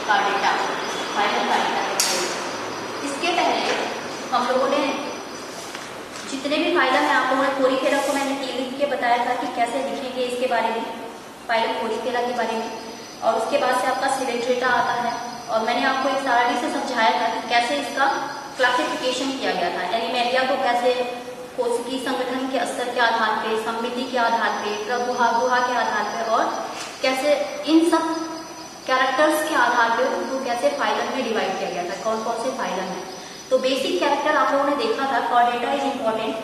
Chordata, phylum chordata कहते हैं। इसके पहले हम लोगों ने जितने भी फाइलम है, आप लोगों ने कोरीफेरा को मैंने लिख के बताया था कि कैसे लिखेंगे इसके बारे में, फाइलम कोरीफेरा के बारे में। और उसके बाद से आपका सिलेंड्रेटा आता है, और मैंने आपको एक सारणी से समझाया था कि कैसे इसका क्लासिफिकेशन किया गया था। एनिमेलिया को कैसे कोशिकीय संगठन के स्तर के आधार पे, सममिति के आधार पे, प्रगुहा गुहा के आधार पे, और कैसे इन सब कैरेक्टर्स के आधार पे उनको कैसे फाइलम में डिवाइड किया गया था, कौन कौन से फाइलम है। तो बेसिक कैरेक्टर आप लोगों ने देखा था, Chordata is important,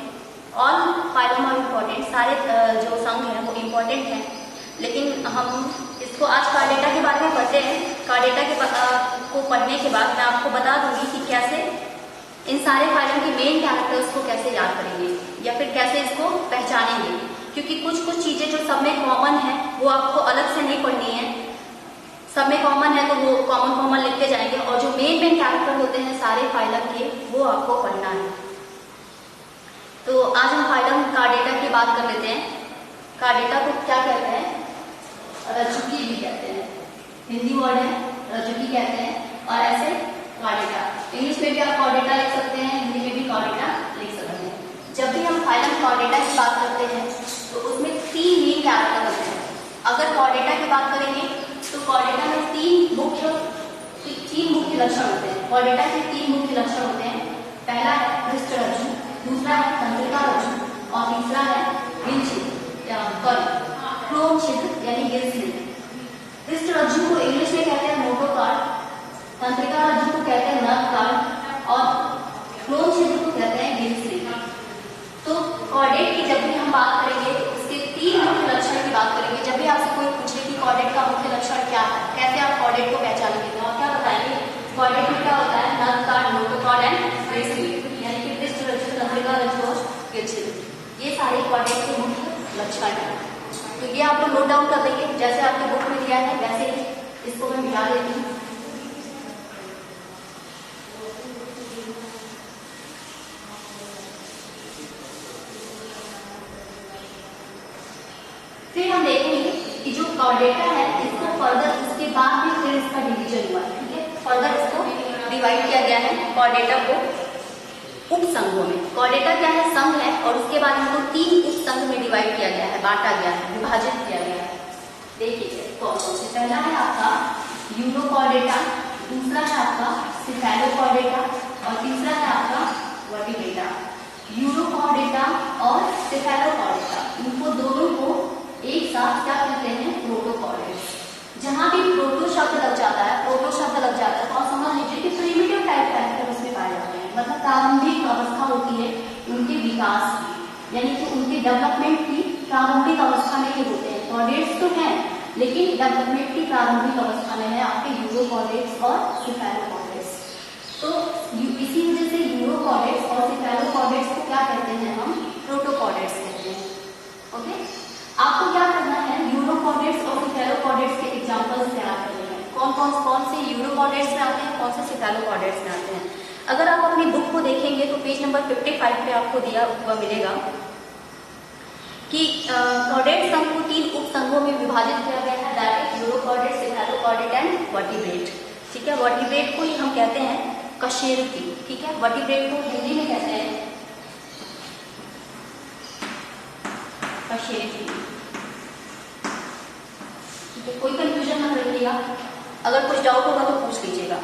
all phylum are important, सारे जो संघ हैं वो इम्पोर्टेंट हैं। लेकिन हम इसको आज कार्डेटा के बारे में पढ़ते हैं। कार्डेटा के को पढ़ने के बाद मैं आपको बता दूंगी कि कैसे इन सारे फाइलम के मेन कैरेक्टर्स को कैसे याद करेंगे या फिर कैसे इसको पहचानेंगे, क्योंकि कुछ कुछ चीजें जो सब में कॉमन है वो आपको अलग से नहीं पढ़नी है। सब में कॉमन है तो वो कॉमन कॉमन लिखते जाएंगे, और जो मेन मेन कैरेक्टर होते हैं सारे फाइलम के वो आपको पढ़ना है। तो आज हम फाइलम कार्डेटा की बात कर लेते हैं। कार्डेटा को क्या कहते हैं? रज्जुकी भी कहते हैं, हिंदी वर्ड है, रज्जुकी कहते हैं, और ऐसे कार्डेटा। इंग्लिश में भी आप कार्डेटा लिख सकते हैं, हिंदी में भी कार्डेटा लिख सकते हैं। जब भी हम फाइलम कार्डेटा की बात करते हैं तो उसमें 3 मेन कैरेक्टर होते हैं। अगर कार्डेटा की बात करेंगे तो कार्डेटा में 3 मुख्य लक्षण होते हैं। कार्डेटा के 3 मुख्य लक्षण होते हैं। पहला है पृष्ठ रज्जु, दूसरा है तंत्रिका रज्जु, और तीसरा है गिल छिद्र, क्लोम छिद्र यानी गिल छिद्र। पृष्ठ रज्जु को इंग्लिश में कहते हैं नोटोकार्ड, तंत्रिका रज्जु को कहते हैं नर्व कार्ड, और क्लोम छिद्र को कहते हैं गिल छिद्र। तो कॉर्डेट की जब भी हम बात करेंगे उसके 3 मुख्य लक्षण की बात करेंगे। जब भी आपसे कोई पूछे कि कॉर्डेट का मुख्य लक्षण क्या है, कैसे आप कॉर्डेट को पहचानेंगे, तो आप क्या बताएंगे? कॉर्डेट में क्या होता है? Nerve card, notochord and Gill छिद्र, यानी कि पृष्ठ रज्जु, तंत्रिका रज्जु और गिल छिद्र। ये सारे कॉर्डेट के मुख्य लक्षण हैं। तो ये आप लोग नोट डाउन कर देंगे, जैसे आपके बुक में दिया है वैसे ही इसको मैं मिला देती हूँ। फिर हम देखेंगे कि जो कॉर्डेटा है इसको फर्दर, इसके बाद भी फिर इसका डिवीजन हुआ है, ठीक है। फर्दर इसको डिवाइड किया गया है कॉर्डेटा को उपसंघों में। कॉर्डेटा क्या है? संघ है, और उसके बाद इनको 3 उपसंघ में डिवाइड किया गया है, बांटा गया है, विभाजित किया गया है। देखिए कौन कौन से। पहला है आपका यूरोकॉर्डेटा, दूसरा है आपका सिफेलोकॉर्डेटा, और तीसरा है आपका वर्टिब्रेटा। यूरोकॉर्डेटा और सिफेलोकॉर्डेटा, इनको दोनों को एक साथ क्या कहते हैं? प्रोटोकॉर्डेट्स। जहां भी प्रोटो शब्द लग जाता है, प्रोटो शब्द लग जाता है, तो आप समझ लीजिए कि प्रिमिटिव टाइप कैरेक्टर उसमें पाए जाते हैं, मतलब प्रारंभिक अवस्था होती है उनके विकास की, यानी कि उनके डेवलपमेंट की प्रारंभिक अवस्था में ही होते हैं। कॉर्डेट्स तो हैं, लेकिन डेवलपमेंट की प्रारंभिक अवस्था में है आपके यूरोकॉर्डेट्स और सिफेलोकॉर्डेट्स। तो इसी वजह से यूरोकॉर्डेट्स और सिफेलोकॉर्डेट्स को क्या कहते हैं? हम प्रोटोकॉर्डेट्स कहते हैं। ओके, आपको क्या करना है? यूरोकॉर्डेट्स और सिफेलोकॉर्डेट्स के एग्जांपल्स तैयार करने हैं। कौन से यूरोकॉर्डेट्स में आते हैं, कौन से सिफेलोकॉर्डेट्स में आते हैं। अगर आप अपनी बुक को देखेंगे तो पेज नंबर 55 पे आपको दिया हुआ मिलेगा कि कॉर्डेट संघ को 3 उपसंघों में विभाजित किया गया है, that is urochordate, cephalochordate and vertebrate. ठीक है, वर्टिब्रेट को ही हम कहते हैं कशेरुकी। ठीक है, वर्टिब्रेट को हिंदी में कहते हैं कशेरुकी। ठीक है, कोई कंफ्यूजन मत रखिएगा, अगर कुछ डाउट होगा तो पूछ लीजिएगा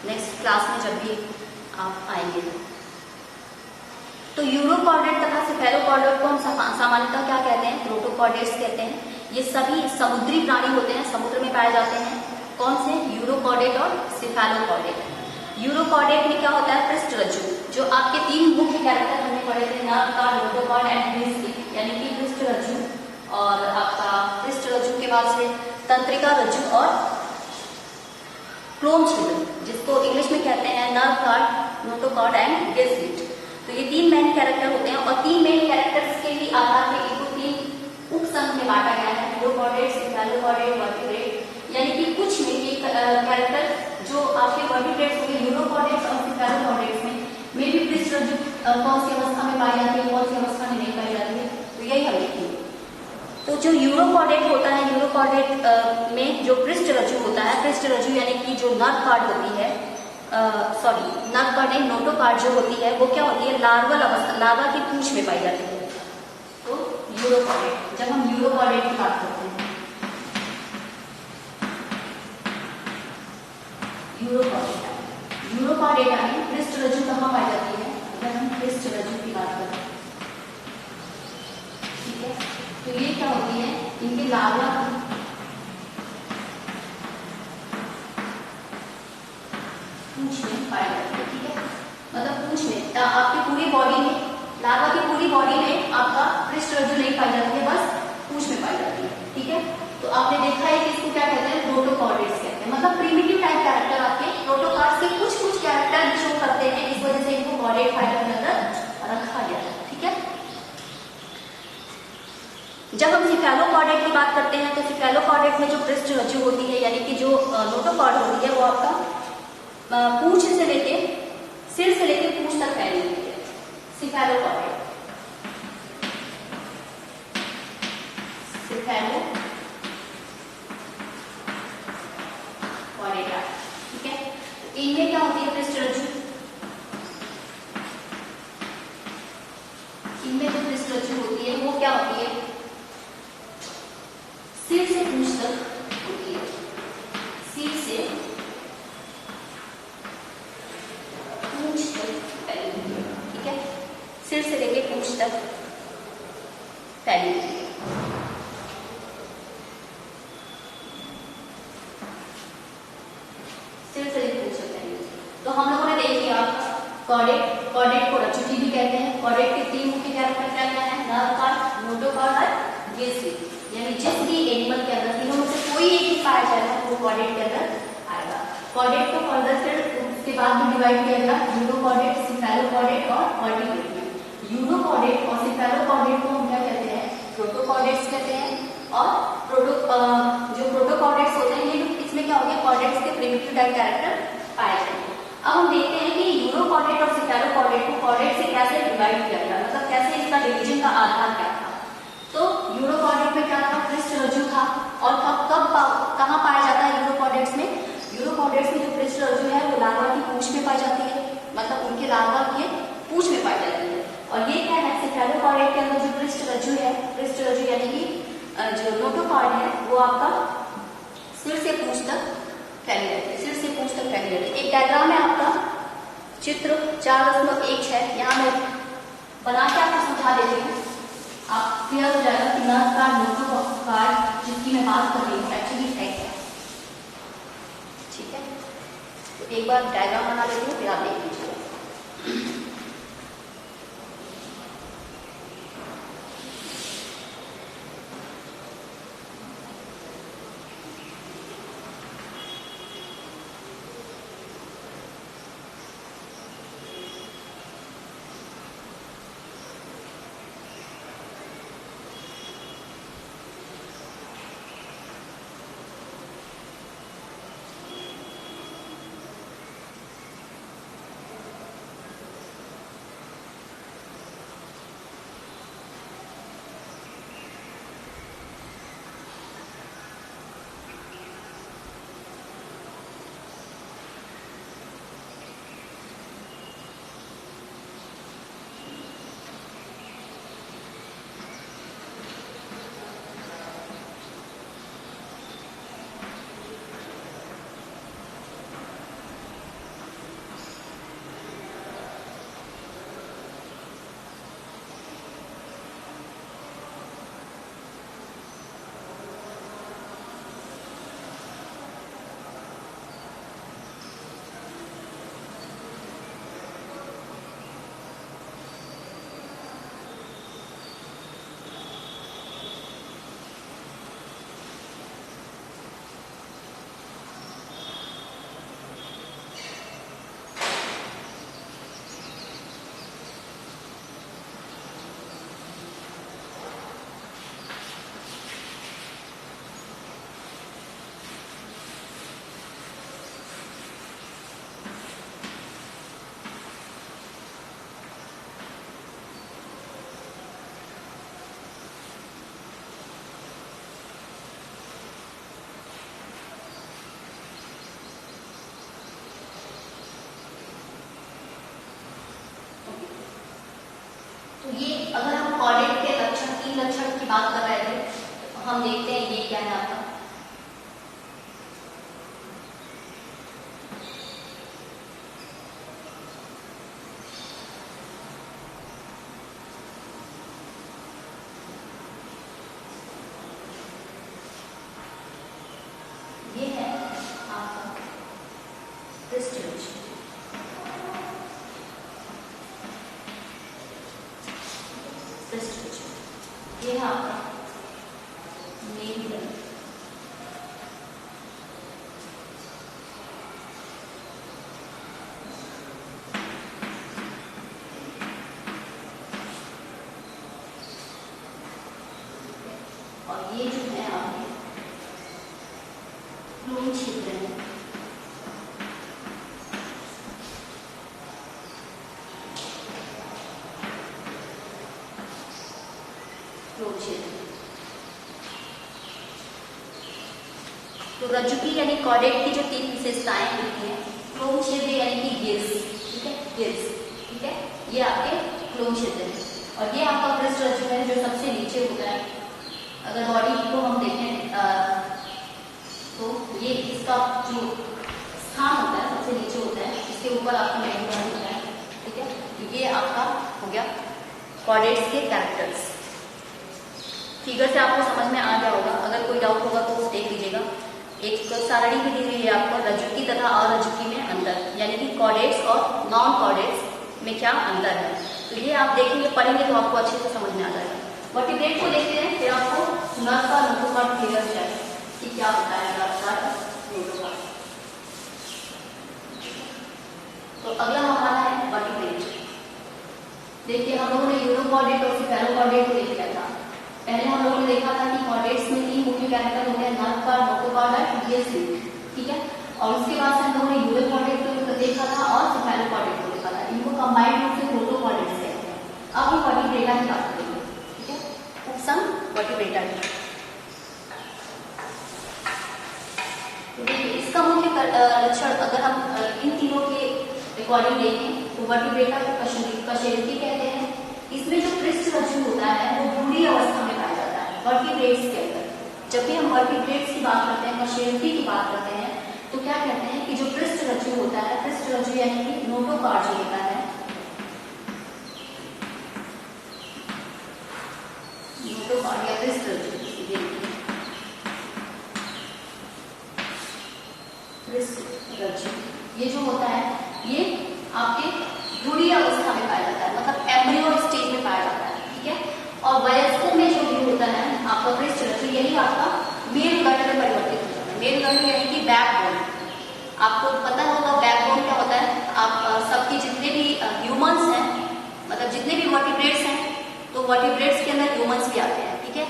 नेक्स्ट क्लास में जब भी आप आएंगे। तो यूरोकॉर्डेट तथा सिफेलोकॉर्डेट को हम सामान्यतः क्या कहते हैं? प्रोटोकॉर्डेट्स कहते हैं। ये सभी समुद्री प्राणी होते हैं, समुद्र में पाए जाते हैं। कौन से? यूरोकॉर्डेट और सिफेलोकॉर्डेट। यूरोकॉर्डेट में क्या होता है? पृष्ठ रज्जु, जो आपके 3 मुख्य कैरेक्टर हमने पढ़े थे, nerve card, notochord and Gill छिद्र, यानी कि पृष्ठ रज्जु, और आपका पृष्ठ रज्जु के बाद से तंत्रिका रज्जु और क्लोम छिद्र, जिसको इंग्लिश में कहते हैं nerve card, notochord and Gill छिद्र। तो ये 3 मेन कैरेक्टर होते हैं, और 3 मेन कैरेक्टर्स के ही आधार पर इनको 3 उपसंघ में बांटा गया है, यूरोकॉर्डेट, सिफेलोकॉर्डेट, वर्टिब्रेट। यानी कि कुछ में ये कैरेक्टर जो आपके वर्टिब्रेट्स होंगे, यूरोकॉर्डेट्स और सिफेलोकॉर्डेट्स में भी पृष्ठ रज्जु कौन सी अवस्था में पाई जाती है, कौन सी अवस्था में नहीं पाई जाती है, तो यही हम लिखेंगे। तो जो यूरोकॉर्डेट होता है, यूरोकॉर्डेट में जो पृष्ठ रज्जु होता है पृष्ठ रज्जु यानी कि जो नर्व पार्ट होती है, सॉरी नर्व पार्ट नहीं, नोटोकार्ड जो होती है वो क्या होती है, लार्वल अवस्था, लार्वा की पूंछ में पाई जाती है। तो यूरोकॉर्डेट, जब हम यूरोकॉर्डेट की बात करते हैं, यूरोकॉर्डेट यानी पृष्ठ रज्जु कहाँ पाई जाती है, अगर हम पृष्ठ रज्जु की बात करें, ठीक है, तो ये क्या होती है, इनके लार्वा पूंछ में पाई जाती है, ठीक है, मतलब पूंछ में, आपकी पूरी बॉडी में, लार्वा की पूरी बॉडी में आपका पृष्ठ रज्जु नहीं पाई जाती है, बस पूंछ में पाई जाती है, ठीक है। तो आपने देखा है कि इसको क्या कहते हैं, प्रोटोकॉर्डेट्स कहते हैं, मतलब प्रीमिटिव टाइप कैरेक्टर आपके प्रोटोकार्ड्स के कुछ कैरेक्टर शो करते हैं, इस वजह से इनको कॉर्डेट फाइलम के अंदर रखा गया है, ठीक है। जब हम सिफेलोकॉर्डेट की बात करते हैं तो सिफेलोकॉर्डेट में जो पृष्ठ रज्जु होती है यानी कि जो नोटोकॉर्ड होती है वो आपका पूंछ से लेके, सिर से लेके पूंछ तक फैली हुई है, सिफेलोकॉर्डेट, सिफेलोकॉर्डेट, ठीक है। इनमें क्या होती है पृष्ठ रज्जु, इनमें जो पृष्ठ रज्जु होती है वो क्या होती है, सिर से पूंछ तक होती है, सिर से पूंछ तक फैली हुई है, ठीक है, सिर से लेके पूंछ तक फैली हुई है। सिर से लेके पूंछ तक फैली हुई है। तो हम लोगों ने देख लिया कॉर्डेट, कॉर्डेट को रज्जु भी कहते हैं। कॉर्डेट के तीन मुख्य कैरेक्टर क्या क्या है, नर्व पार्ट, नोटोकॉर्ड और गेस्ट्रिक, यानी जिस भी एनिमल के अंदर तीनों में से कोई एक ही पाया जाएगा वो कॉर्डेट के अंदर आएगा। कॉर्डेट को फर्दर फिर उसके बाद भी डिवाइड किया गया, यूरोकॉर्डेट, सिफेलोकॉर्डेट और ऑर्टिकॉर्डेट। यूरोकॉर्डेट और सिफेलोकॉर्डेट को हम क्या कहते हैं, प्रोटोकॉर्डेट्स कहते हैं, और जो प्रोटोकॉर्डेट्स होते हैं ये इसमें क्या हो गया, कॉर्डेट्स के प्रिमिटिव टाइप कैरेक्टर पाए जाएंगे। अब हम देखते हैं कि यूरोकॉर्डेट और सिफेलोकॉर्डेट को कॉर्डेट से कैसे डिवाइड किया गया, मतलब कैसे इसका डिवीजन का आधार क्या था। तो यूरोकॉर्डेट में क्या था, पृष्ठ रज्जु था, और कहाँ पाया जाता है यूरोकॉर्डेट्स में, यूरोकॉर्डेट्स में जो पृष्ठ रज्जु है वो लार्वा की पूंछ में पाई जाती है, मतलब उनके लार्वा के पूंछ में पाई जाती है। और ये क्या है, सिफेलोकॉर्डेट के अंदर जो पृष्ठ रज्जु है, पृष्ठ रज्जु यानी कि जो नोटोकॉर्ड है वो आपका सिर से पूंछ तक फैली रहती है, सिर से पूंछ तक फैली रहती है। एक डायग्राम है आपका चित्र 4.1 यहाँ मैं बना के आपको समझा देती हूँ, आप क्लियर हो जाएगा कि नर्व कार्ड, नोटोकॉर्ड जिसकी मैं बात कर रही हूँ एक्चुअली है क्या, ठीक है। तो एक बार डायग्राम बना लेती हूँ फिर आप देख लीजिएगा। ये अगर हम कॉर्डेट के लक्षण, 3 लक्षण की बात कर रहे थे, तो हम देखते हैं ये क्या है आपका। ये है आपका पृष्ठरज, ये है आपका मेरुदंड, और ये जो है आपके क्लोन क्षेत्र है। तो रज्जु की यानी कॉर्डेट की जो 3 विशेषताएं होती हैं, क्लोन क्षेत्र यानी कि गिल्स, ठीक है, गिल्स, ठीक है, ये आपके क्लोन क्षेत्र है। और ये आपका पृष्ठ रज्जु है जो सबसे नीचे होता है। अगर बॉडी को हम देखें तो ये इसका जो स्थान होता है सबसे नीचे होता है, इसके ऊपर आपका मेरुदंड होता है, ठीक है। तो ये आपका हो गया कॉर्डेट्स के कैरेक्टर्स। फिगर से आपको समझ में आ गया होगा, अगर कोई डाउट होगा तो देख लीजिएगा। एक सारणी भी दी हुई है आपको रज्जुकी तथा अरज्जुकी में अंतर, यानी कि कॉर्डेट्स और नॉन कॉर्डेट्स में क्या अंतर है। तो ये आप देखेंगे, पढ़ेंगे तो आपको अच्छे से समझ में आ जाएगा। वर्टिब्रेट को देखते हैं, फिर आपको नर्व का नोटोकॉर्ड क्लियर है कि क्या बताया नोटोकॉर्ड। तो अगला हमारा है वर्टिब्रेट। देखिए हम लोगों ने यूरोकॉर्डेट और सेफेलोकॉर्डेट को देख लिया था। पहले हम लोगों ने देखा था कि कॉर्डेट्स में 3 मुख्य कैरेक्टर होते हैं, नर्व का, नोटोकॉर्ड और टिबियल स्लिंग, ठीक है। और उसके बाद से हम लोगों ने यूरोकॉर्डेट को देखा था और सेफेलोकॉर्डेट को देखा था। इनको कंबाइंड रूप से प्रोटोकॉर्डेट्स कहते हैं। अब हम वर्टिब्रेटा की बात करेंगे, ठीक है, उपसम वर्टिब्रेटा की। तो देखिए इसका मुख्य लक्षण अगर हम इन तीनों के अकॉर्डिंग देखें तो वर्टिब्रेटा को कशेरुकी कहते हैं। इसमें जो पृष्ठ रज्जु होता है वो पूरी अवस्था में पाया जाता है वर्टिब्रेट्स के अंदर। जब भी हम वर्टिब्रेट्स की बात करते हैं, कशेरुकी की बात करते हैं, तो क्या कहते हैं कि जो पृष्ठ रज्जु होता है, पृष्ठ रज्जु यानी कि नोटोकॉर्ड जो होता है, नोटोकॉर्ड या पृष्ठ रज्जु, पृष्ठ रज्जु ये जो होता है ये आपके भ्रूणीय अवस्था में पाया जाता है, मतलब एम्ब्रियो स्टेज में पाया जाता है, ठीक है। और वयस्कों में जो भी होता है आपका पृष्ठ रज्जु, यही आपका मेरुदंड में परिवर्तित हो जाता है। मेरुदंड यानी कि बैकबोन। आपको पता होगा बैकबोन क्या होता है। आप सबके जितने भी ह्यूमंस हैं, मतलब जितने भी वर्टिब्रेट्स हैं, तो वर्टिब्रेट्स के अंदर ह्यूमंस भी आते हैं, ठीक है।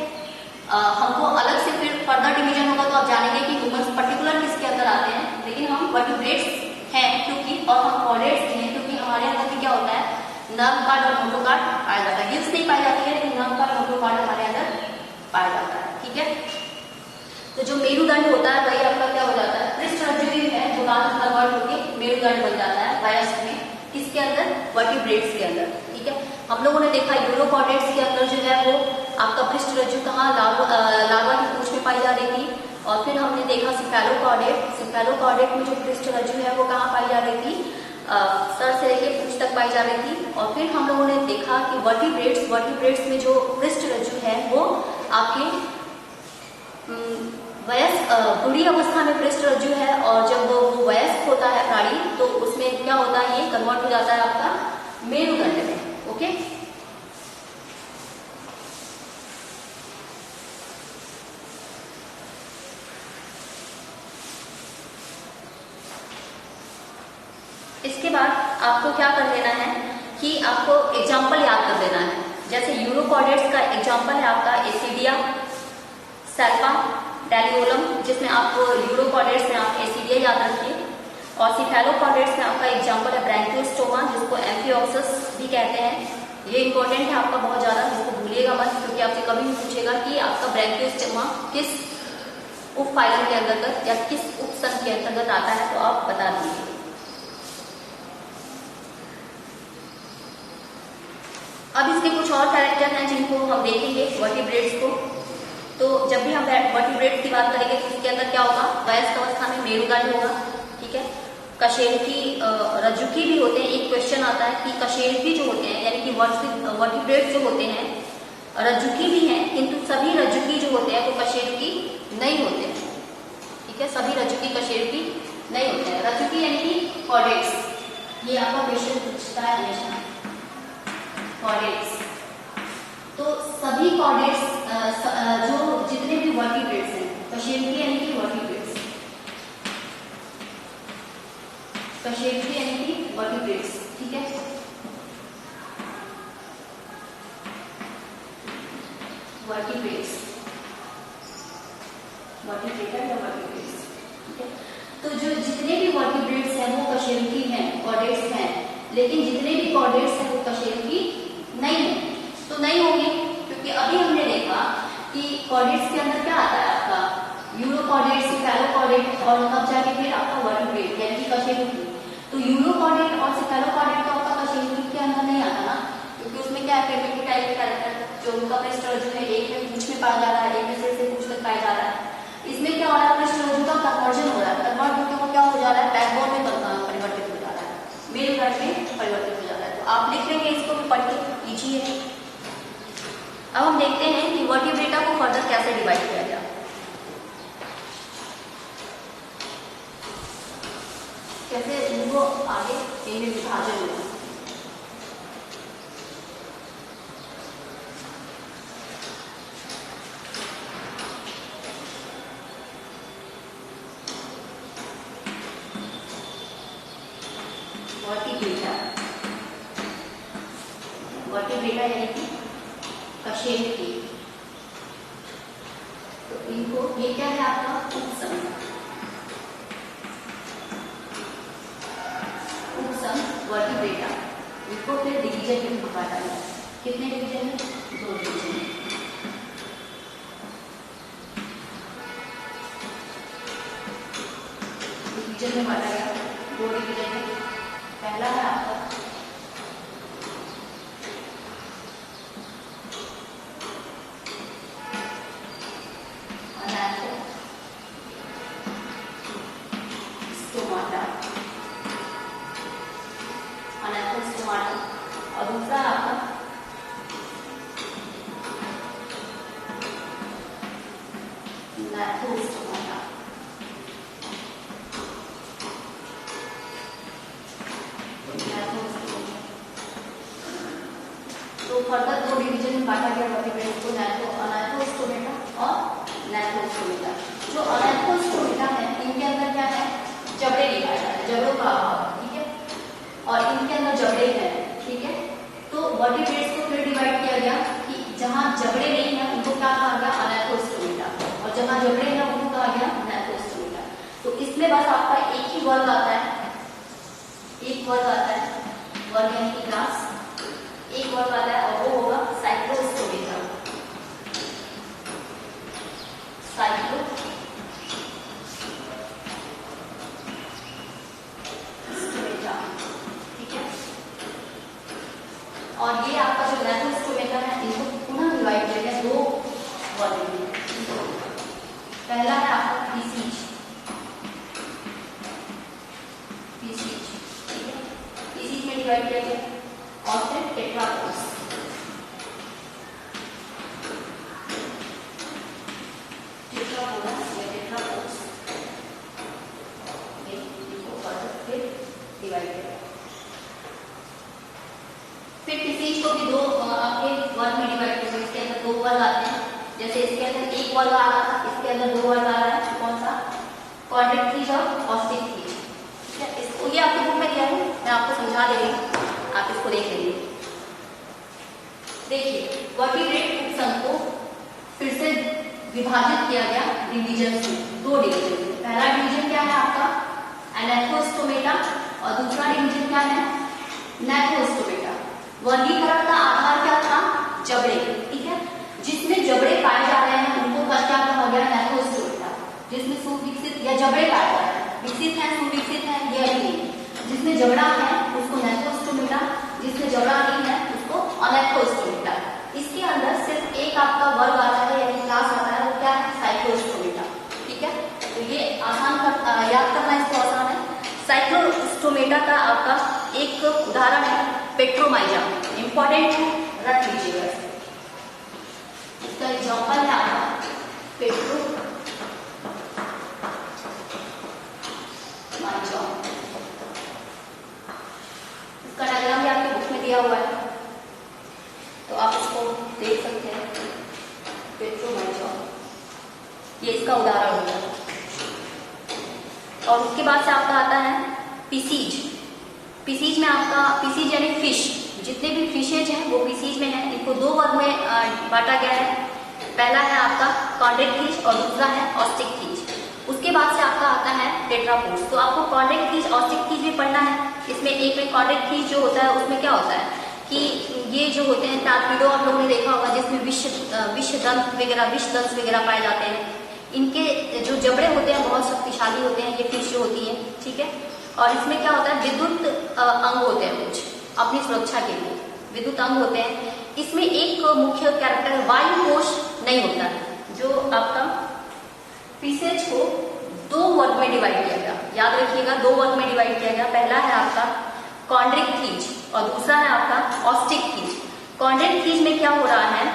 हमको अलग से फिर फर्दर डिवीजन होगा तो आप जानेंगे कि ह्यूमंस पर्टिकुलर किसके अंदर आते हैं, लेकिन हम वर्टिब्रेट्स हैं क्योंकि, और हम कॉर्डेट्स हैं क्योंकि हमारे अंदर भी क्या होता है, नर्व कार्ड और नोटोकॉर्ड पाया जाता है। गिल्स नहीं पाई जाती है लेकिन नर्व कार्ड और नोटोकॉर्ड हमारे अंदर पाया जाता है, ठीक है। तो जो मेरुदंड होता है वही आपका क्या हो जाता है, पृष्ठ रज्जु ही है जो बाद में कन्वर्ट होकर मेरुदंड बन जाता है वयस्क में, किसके अंदर, वर्टिब्रेट्स के अंदर, ठीक है। हम लोगों ने देखा यूरोकॉर्डेट्स के अंदर जो है वो आपका पृष्ठ रज्जु कहाँ, लार्वा की पूंछ में पाई जा रही थी। और फिर हमने देखा सेफेलोकॉर्डेट, सेफेलोकॉर्डेट में जो पृष्ठ रज्जु है वो कहाँ पाई जा रही थी, सर से लेके पूंछ तक पाई जा रही थी। और फिर हम लोगों ने देखा कि वर्टिब्रेट्स में जो पृष्ठ रज्जु है वो आपके वयस्क भ्रूणीय अवस्था में पृष्ठ रज्जु है, और जब वो वयस्क होता है प्राणी तो उसमें क्या होता है, ये कन्वर्ट हो जाता है आपका मेरुदंड में, ओके। इसके बाद आपको क्या कर लेना है कि आपको एग्जाम्पल याद कर देना है। जैसे यूरोकॉर्डेट्स का एग्जाम्पल है आपका एसिडिया, सैल्पा, डेलियोलम, जिसमें आप यूरोकॉर्डेट्स में आप एसिडिया याद रखिए। और सेफेलोकॉर्डेट्स में आपका एग्जाम्पल है ब्रैंकियोस्टोमा, जिसको एम्फिओक्सस भी कहते हैं। ये इंपॉर्टेंट है आपका बहुत ज्यादा, इसको भूलिएगा मत, क्योंकि आपसे कभी भी पूछेगा कि आपका ब्रैंकियोस्टोमा किस उपफाइलम के अंतर्गत या किस उपसंघ के अंतर्गत आता है, तो आप बता दीजिए। अब इसके कुछ और कैरेक्टर हैं जिनको हम देखेंगे वर्टिब्रेट्स को। तो जब भी हम वर्टिब्रेट्स की बात करेंगे तो इसके अंदर क्या होगा, वयस्क अवस्था में मेरुदंड होगा, ठीक है। कशेरुकी रज्जुकी भी होते हैं। एक क्वेश्चन आता है कि कशेरुकी जो होते हैं यानी कि वर्टिब्रेट्स जो होते हैं रज्जुकी भी हैं, किंतु सभी रज्जुकी जो होते हैं वो कशेरुकी नहीं होते हैं, ठीक है। सभी रज्जुकी कशेरुकी नहीं होते हैं। रज्जुकी यानी कि कॉर्डेट्स, ये आपका क्वेश्चन पूछता है हमेशा, कॉर्डेट्स। तो सभी कॉर्डेट्स जो जितने भी वर्टिब्रेट्स हैं, कशेरुकी यानी कि वर्टिब्रेट्स, कशेरुकी यानी कि वर्टिब्रेट्स, ठीक है। वर्टिब्रेट्स, वर्टिब्रेटर या वर्टिब्रेट्स, ठीक है। तो जो जितने भी वर्टिब्रेट्स हैं वो कशेरुकी हैं, कॉर्डेट्स हैं, लेकिन जितने भी कॉर्डेट्स हैं वो कशेरुकी नहीं है। तो नहीं होंगे क्योंकि अभी हमने देखा कि कॉर्डेट्स के अंदर क्या आता है आपका, यूरोकॉर्डेट, सेफेलोकॉर्डेट और तब जाके फिर आपका वर्टिब्रेट यानी कि कशेरुकी। तो यूरोकॉर्डेट और सेफेलोकॉर्डेट का आपका कशेरुकी के अंदर नहीं आता ना, क्योंकि उसमें क्या है, पेमिकोटाइल कैरेक्टर जो उनका पृष्ठरज्जु है, एक में पूंछ में पाया जा रहा है, एक में सिर से पूंछ तक पाया जा रहा है। इसमें क्या हो रहा है, पृष्ठरज्जु का कन्वर्जन हो रहा है, कन्वर्ट होकर वो क्या हो जा रहा है, बैकबोन में परिवर्तित हो जा रहा है, मेरुदंड में परिवर्तित हो जाता है। तो आप लिख लेंगे इसको भी, पढ़ के लीजिए। अब हम देखते हैं कि वर्टिब्रेटा को फर्दर कैसे डिवाइड किया जाए, कैसे इनको आगे इनमें विभाजन होगा। वर्टिब्रेटा यानी कि कशेरुकी। तो इनको, ये क्या है आपका उपसम, उपसम वर्टिब्रेटा। इनको फिर डिवीजन में बांटा गया, कितने डिवीजन में, 2 डिवीजन में। डिवीजन में बांटा गया 2 डिवीजन में। पहला है आपका और दूसरा आपका नैथोस्टोमाटा। तो फर्दर 2 डिवीजन में बांटा गया वर्टिब्रेट्स को, अनैथोस्टोमेटा और नैथोस्टोमेटा। जो अनैथोस्टोमेटा है इनके अंदर क्या है, जबड़े लिखा जाता है, जबड़ों का अभाव, ठीक है, और इनके अंदर जबड़े हैं, ठीक है। तो वर्टिब्रेट्स को फिर डिवाइड किया गया कि जहां जबड़े नहीं है उनको क्या कहा गया, अनैथोस्टोमेटा, और जहां जबड़े हैं उनको कहा गया नैथोस्टोमेटा। तो इसमें बस आपका एक ही वर्ग आता है, एक वर्ग आता है, वर्ग यानी कि क्लास, एक वर्ग आता है और वो होगा साइक्लोस्टोमेटा, साइक्लोस्टोमेटा, ठीक है। और ये आपका जो नैथोस्टोमेटा है इनको पुनः डिवाइड किया गया 2 वर्ग में। पहला है आपका पीसीज, पीसीज, ठीक है, पीसीज में डिवाइड किया गया। और फिर टेट्रापोड्स, टेट्रापोडस या टेट्रापोड्स, इनको फिर डिवाइड किया। फिर पीसीज को भी 2 आपके वर्ग में डिवाइड किया। इसके अंदर 2 वर्ग आते हैं, जैसे इसके अंदर 1 वर्ग आ रहा था, इसके अंदर 2 वर्ग आ रहा है। कौन सा, क्वाड्रेटिज और ऑस्टिक, ठीक है। इसको ये आपके बुक में दिया है, मैं आपको समझा दे रही हूँ, आप इसको देख लीजिए। देखिए वर्टिब्रेट उपसम को फिर से विभाजित किया गया डिवीजन में, 2 डिवीजन में। पहला डिवीजन क्या है आपका, एनाथोस्टोमेटा, और दूसरा डिवीजन क्या है, नैथोस्टोमेटा। वर्गीकरण का आधार क्या था, जबड़े, ठीक है। जिसमें जबड़े पाए जा रहे हैं उनको क्या कहा गया, नैथोस्टोमेटा। जिसमें सुविकसित या जबड़े पाए जा रहे हैं, विकसित है, सुविकसित है, ये अभी नहीं। जिसमें जबड़ा है उसको नैथोस्टोमेटा, जिसमें जबड़ा नहीं है उसको अनैक्टोस्टोमेटा। इसके अंदर सिर्फ एक आपका वर्ग आता है यानी क्लास आता है, वो क्या है? साइक्लोस्टोमेटा। ठीक है, तो ये याद करना इसको आसान है। साइक्लोस्टोमेटा का आपका एक उदाहरण है पेट्रोमाइजम, इंपॉर्टेंट है, रख लीजिएगा। इसका एग्जाम्पल है आपका पेट्रोमाइजम। इसका डायग्राम भी आपके बुक में दिया हुआ है, तो आप इसको देख सकते हैं। पेट्रोमाइजम ये इसका उदाहरण होता है। और उसके बाद से आपका आता है पीसीज। पीसीज में आपका पीसीज यानी फिश, जितने भी फिशेज हैं वो पीसीज में हैं। इनको दो वर्ग में बांटा गया है। पहला है आपका कॉन्ड्रेक्ट फिश और दूसरा है ऑस्टिक फिश। उसके बाद से आपका आता है टेट्रापोड्स। तो आपको कॉन्ड्रेक्ट फिश ऑस्टिक फिश भी पढ़ना है। इसमें एक में कॉन्ड्रेक्ट फिश जो होता है उसमें क्या होता है कि ये जो होते हैं टार्पीडो आप लोगों ने देखा होगा, जिसमें विषदंत वगैरह पाए जाते हैं। इनके जो जबड़े होते हैं बहुत शक्तिशाली होते हैं, ये फिश जो होती है। ठीक है, और इसमें क्या होता है विद्युत अंग होते हैं, कुछ अपनी सुरक्षा के लिए विद्युत अंग होते हैं। इसमें एक मुख्य कैरेक्टर वायु कोश नहीं होता है। जो आपका फिशेज को दो वर्ग में डिवाइड किया गया, याद रखिएगा, दो वर्ग में डिवाइड किया गया। पहला है आपका कॉन्ड्रिक फिश और दूसरा है आपका ऑस्टिक फिश। कॉन्ड्रिक फिश में क्या हो रहा है,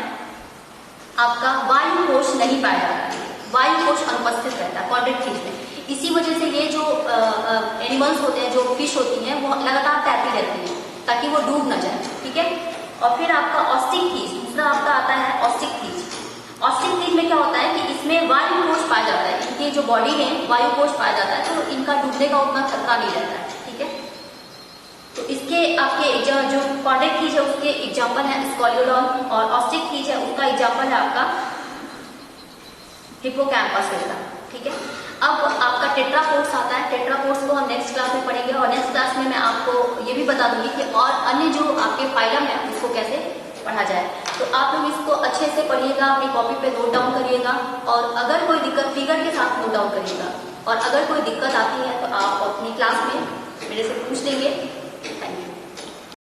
आपका वायु कोश नहीं पाया जाता है, वायु कोश अनुपस्थित रहता है कॉन्ड्रिक फिश में। इसी वजह से ये जो एनिमल्स होते हैं, जो फिश होती हैं, वो लगातार तैरती रहती हैं ताकि वो डूब ना जाए। ठीक है, और फिर आपका ऑस्टिक फिश, दूसरा आपका आता है ऑस्टिक फिश। ऑस्टिक फिश में क्या होता है कि इसमें वायु कोश पाया जाता है, इनकी जो बॉडी में वायु कोश पाया जाता है, तो इनका डूबने का उतना खतरा नहीं रहता है। ठीक है, तो इसके आपके जो कॉन्ड्रेक्ट फिश है उसके एग्जाम्पल है स्कॉलियोलॉन, और ऑस्टिक फिश है उसका एग्जाम्पल है आपका हिप्पोकैम्पस सिस्टम। ठीक है, अब आपका टेट्रापोड्स आता है। टेट्रापोड्स को हम नेक्स्ट क्लास में पढ़ेंगे, और नेक्स्ट क्लास में मैं आपको ये भी बता दूंगी कि और अन्य जो आपके फाइलम है उसको कैसे पढ़ा जाए। तो आप लोग इसको अच्छे से पढ़िएगा, अपनी कॉपी पे नोट डाउन करिएगा, और अगर कोई दिक्कत फिगर के साथ नोट डाउन करिएगा, और अगर कोई दिक्कत आती है तो आप अपनी क्लास में मेरे से पूछ लेंगे।